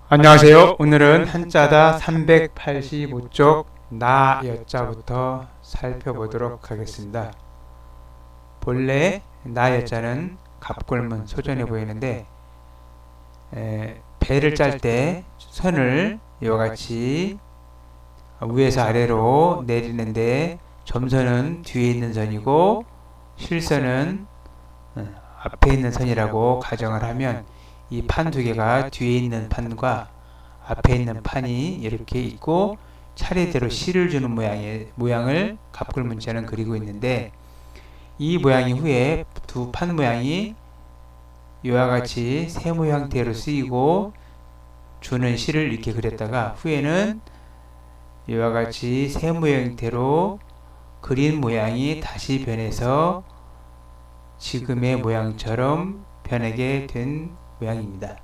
안녕하세요. 오늘은 한자다 385쪽 나 여자부터 살펴보도록 하겠습니다. 본래 나 여자는 갑골문 소전해 보이는데 배를 짤 때 선을 이와 같이 위에서 아래로 내리는데 점선은 뒤에 있는 선이고 실선은 앞에 있는 선이라고 가정을 하면 이 판 두 개가 뒤에 있는 판과 앞에 있는 판이 이렇게 있고 차례대로 실을 주는 모양을 갑골문자는 그리고 있는데, 이 모양이 후에 두 판 모양이 이와 같이 세모 형태로 쓰이고 주는 실을 이렇게 그렸다가 후에는 이와 같이 세모 형태로 그린 모양이 다시 변해서 지금의 모양처럼 변하게 된 모양입니다.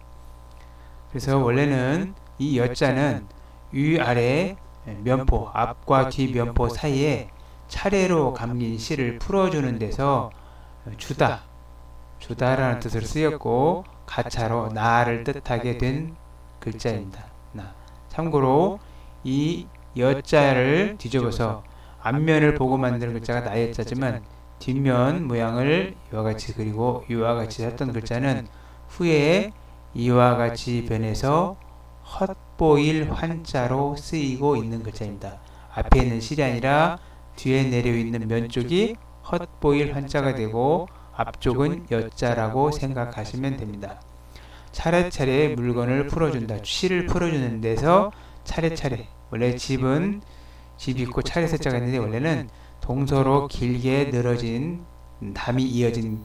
그래서 원래는 이 여자는 위아래 면포, 앞과 뒤 면포 사이에 차례로 감긴 실을 풀어주는 데서 주다라는 뜻으로 쓰였고 가차로 나를 뜻하게 된 글자입니다. 참고로 이 여자를 뒤집어서 앞면을 보고 만드는 글자가 나여자지만 뒷면 모양을 이와 같이 그리고 이와 같이 했던 글자는 후에 이와 같이 변해서 헛보일 환자로 쓰이고 있는 글자입니다. 앞에 있는 실이 아니라 뒤에 내려있는 면 쪽이 헛보일 환자가 되고 앞쪽은 여자라고 생각하시면 됩니다. 차례차례 물건을 풀어준다. 실을 풀어주는 데서 차례차례, 원래 집은 집 있고 차례 세자가 있는데 원래는 동서로 길게 늘어진 담이 이어진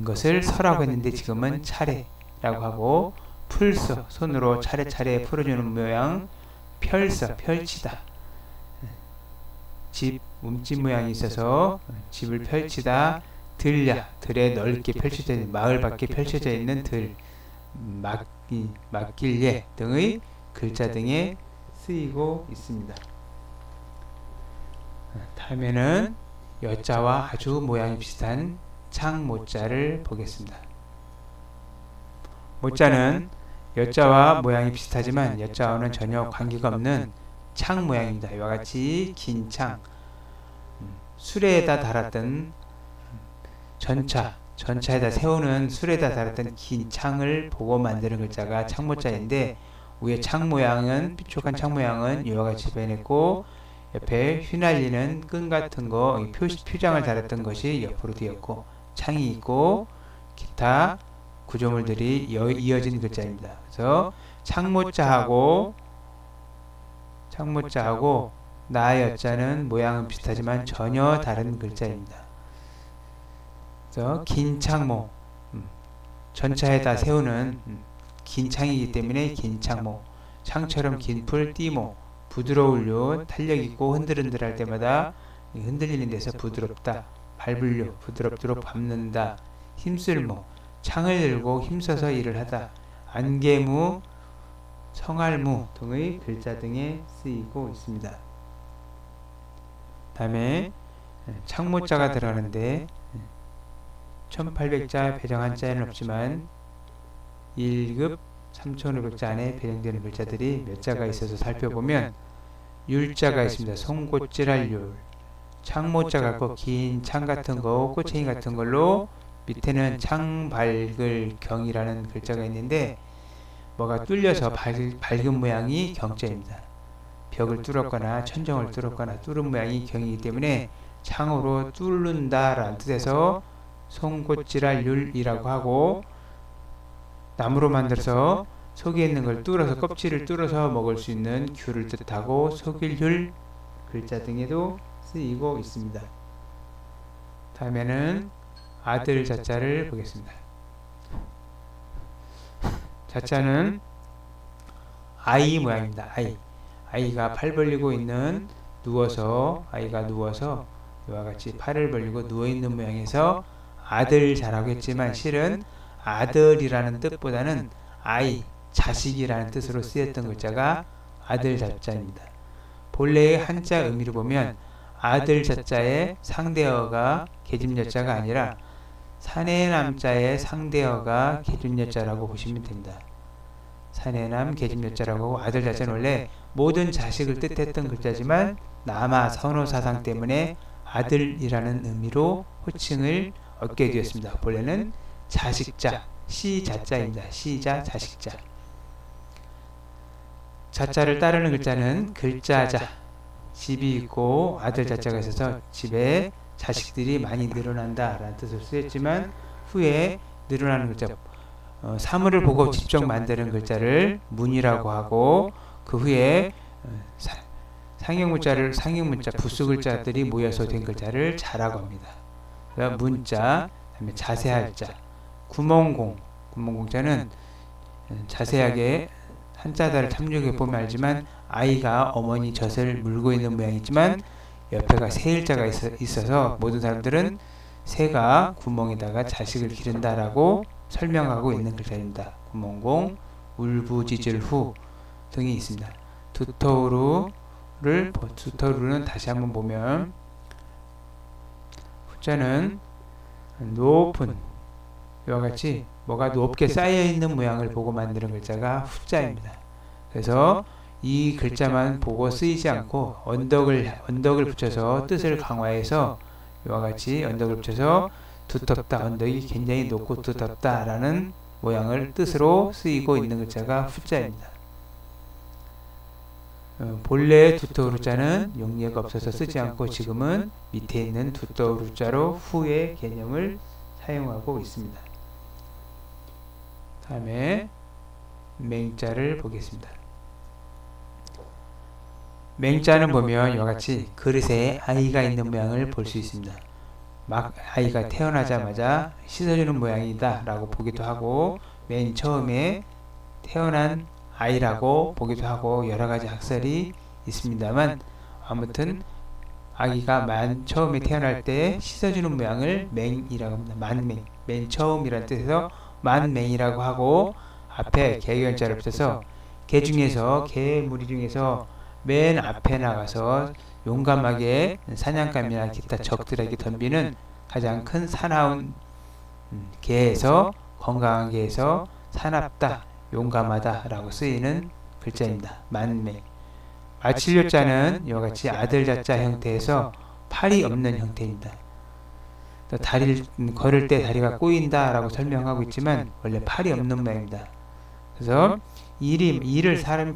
것을 서라고 했는데 지금은 차례라고 하고, 풀서, 손으로 차례차례 풀어주는 모양, 펼서, 펼치다. 집, 몸집 모양이 있어서 집을 펼치다, 들야, 들에 넓게 펼쳐져 있는, 마을 밖에 펼쳐져 있는 들, 막길예 등의 글자 등에 쓰이고 있습니다. 다음에는 여자와 아주 모양이 비슷한 창모자를 보겠습니다. 모자는 여자와 모양이 비슷하지만 여자와는 전혀 관계가 없는 창 모양입니다. 이와 같이 긴 창, 수레에다 달았던 전차에다 세우는 수레에다 달았던 긴 창을 보고 만드는 글자가 창모자인데, 위에 창 모양은, 뾰족한 창 모양은 이와 같이 변했고 옆에 휘날리는 끈 같은 거, 표장을 달았던 것이 옆으로 되었고 창이 있고 기타 구조물들이 이어진 글자입니다. 그래서 창모자하고 나여자는 모양은 비슷하지만 전혀 다른 글자입니다. 그래서 긴 창모, 전차에다 세우는 긴 창이기 때문에 긴 창모, 창처럼 긴 풀 띠모, 부드러울 요, 탄력있고 흔들흔들할 때마다 흔들리는 데서 부드럽다, 밟을요, 부드럽도록 밟는다, 힘쓸모, 창을 들고 힘써서 일을 하다, 안개무, 성알무 등의 글자 등에 쓰이고 있습니다. 다음에 창모자가 들어가는데 1800자 배정 한자에는 없지만 1급 3500자 안에 배정되는 글자들이 몇 자가 있어서 살펴보면 율자가 있습니다. 송곳질할 율, 창모자 같고 긴 창 같은 거, 꼬챙이 같은 걸로, 밑에는 창밝을 경이라는 글자가 있는데 뭐가 뚫려서 밝은 모양이 경자입니다. 벽을 뚫었거나 천정을 뚫었거나 뚫은 모양이 경이기 때문에 창으로 뚫는다 라는 뜻에서 송곳질할 율이라고 하고, 나무로 만들어서 속에 있는 걸 뚫어서, 껍질을 뚫어서 먹을 수 있는 귤을 뜻하고 속일귤 글자 등에도 쓰이고 있습니다. 다음에는 아들 자자를 보겠습니다. 자자는 아이 모양입니다. 아이가 팔 벌리고 있는, 아이가 누워서 이와 같이 팔을 벌리고 누워있는 모양에서 아들 자라고 했지만 실은 아들이라는 뜻보다는 아이, 자식이라는 뜻으로 쓰였던 글자가 아들 자자입니다. 본래의 한자 의미를 보면 아들 자자의 상대어가 계집여자가 아니라 사내남자의 상대어가 계집여자라고 보시면 됩니다. 사내남 계집여자라고 아들 자체는 원래 모든 자식을 뜻했던 글자지만 남아 선호 사상 때문에 아들이라는 의미로 호칭을 얻게 되었습니다. 본래는 자식자, 시자자입니다. 시자, 자식자. 자자를 따르는 글자는 글자자, 집이 있고 아들 자자가 있어서 집에 자식들이 많이 늘어난다 라는 뜻을 쓰였지만 후에 늘어나는 글자, 사물을 보고 직접 만드는 글자를 문이라고 하고 그 후에 상형문자, 부수 글자들이 모여서 된 글자를 자라고 합니다. 문자, 그다음에 자세할 자, 구멍공자는 자세하게 한자다를 탐욕해 보면 알지만 아이가 어머니 젖을 물고 있는 모양이지만 옆에가 새일자가 있어서 모든 사람들은 새가 구멍에다가 자식을 기른다라고 설명하고 있는 글자입니다. 구멍공, 울부짖을후 등이 있습니다. 두터우루는 다시 한번 보면 후자는 높은, 이와 같이 뭐가 높게 쌓여있는 모양을 보고 만드는 글자가 후자입니다. 그래서 이 글자만 보고 쓰이지 않고 언덕을 붙여서 뜻을 강화해서 이와 같이 언덕을 붙여서 두텁다, 언덕이 굉장히 높고 두텁다 라는 모양을 뜻으로 쓰이고 있는 글자가 후자입니다. 본래 두터우루자는 용례가 없어서 쓰지 않고 지금은 밑에 있는 두터우루자로 후의 개념을 사용하고 있습니다. 다음에 맹자를 보겠습니다. 맹자는 보면 이와 같이 그릇에 아이가 있는 모양을 볼 수 있습니다. 막 아이가 태어나자마자 씻어주는 모양이다 라고 보기도 하고 맨 처음에 태어난 아이라고 보기도 하고 여러가지 학설이 있습니다만 아무튼 아기가 처음에 태어날 때 씻어주는 모양을 맹이라고 합니다. 만맹, 맨 처음이라는 뜻에서 만맹이라고 하고 앞에 개견자를 붙여서 개 무리 중에서 맨 앞에 나가서 용감하게 사냥감이나 기타 적들에게 덤비는 가장 큰 사나운 개에서 건강한 개에서 사납다, 용감하다 라고 쓰이는 글자입니다. 만맹. 마칠료자는 이와 같이 아들 자자 형태에서 팔이 없는 형태입니다. 다리를 걸을 때 다리가 꼬인다 라고 설명하고 있지만 원래 팔이 없는 모양입니다. 그래서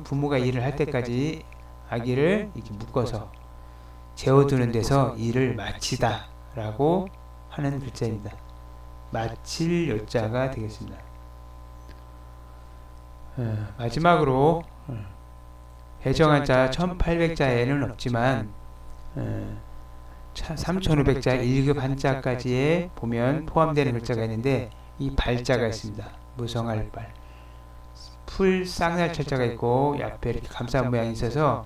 부모가 일을 할 때까지 아기를 이렇게 묶어서 재워두는 데서 일을 마치다 라고 하는 글자입니다. 마칠 요자가 되겠습니다. 마지막으로 배정한 자 1800자에는 없지만 3500자 1급 한자까지에 보면 포함되는 글자가 있는데 이 발자가 있습니다. 무성할 발. 풀 쌍날철자가 있고 옆에 이렇게 감싼 모양이 있어서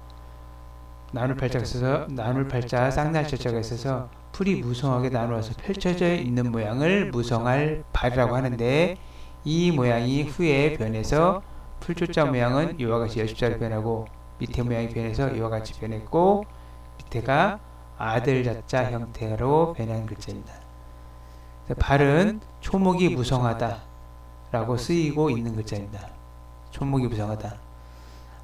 나눌팔자 쌍날철자가 있어서 풀이 무성하게 나누어서 펼쳐져 있는 모양을 무성할 발이라고 하는데 이 모양이 후에 변해서 풀조자 모양은 이와 같이 여십자로 변하고 밑에 모양이 변해서 이와 같이 변했고 밑에가 아들 자자 형태로 변한 글자입니다. 발은 초목이 무성하다 라고 쓰이고 있는 글자입니다. 초목이 무성하다.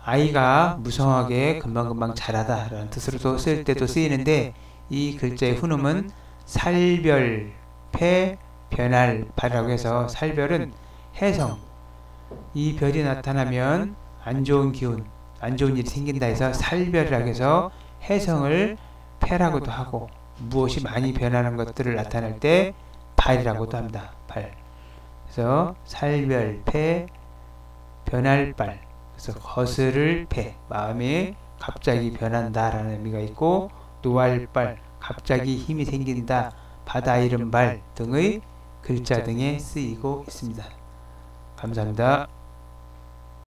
아이가 무성하게 금방금방 자라다 라는 뜻으로도 쓸 때도 쓰이는데 이 글자의 훈음은 살별, 폐, 변할, 발이라고 해서 살별은 해성, 이 별이 나타나면 안 좋은 기운, 안 좋은 일이 생긴다 해서 살별이라고 해서 해성을 폐라고도 하고 무엇이 많이 변하는 것들을 나타낼 때 발이라고도 합니다. 발. 그래서 살별, 폐, 변할 발. 그래서 거스를 폐, 마음이 갑자기 변한다 라는 의미가 있고 노할 발, 갑자기 힘이 생긴다, 바다 이름 발 등의 글자 등에 쓰이고 있습니다. 감사합니다.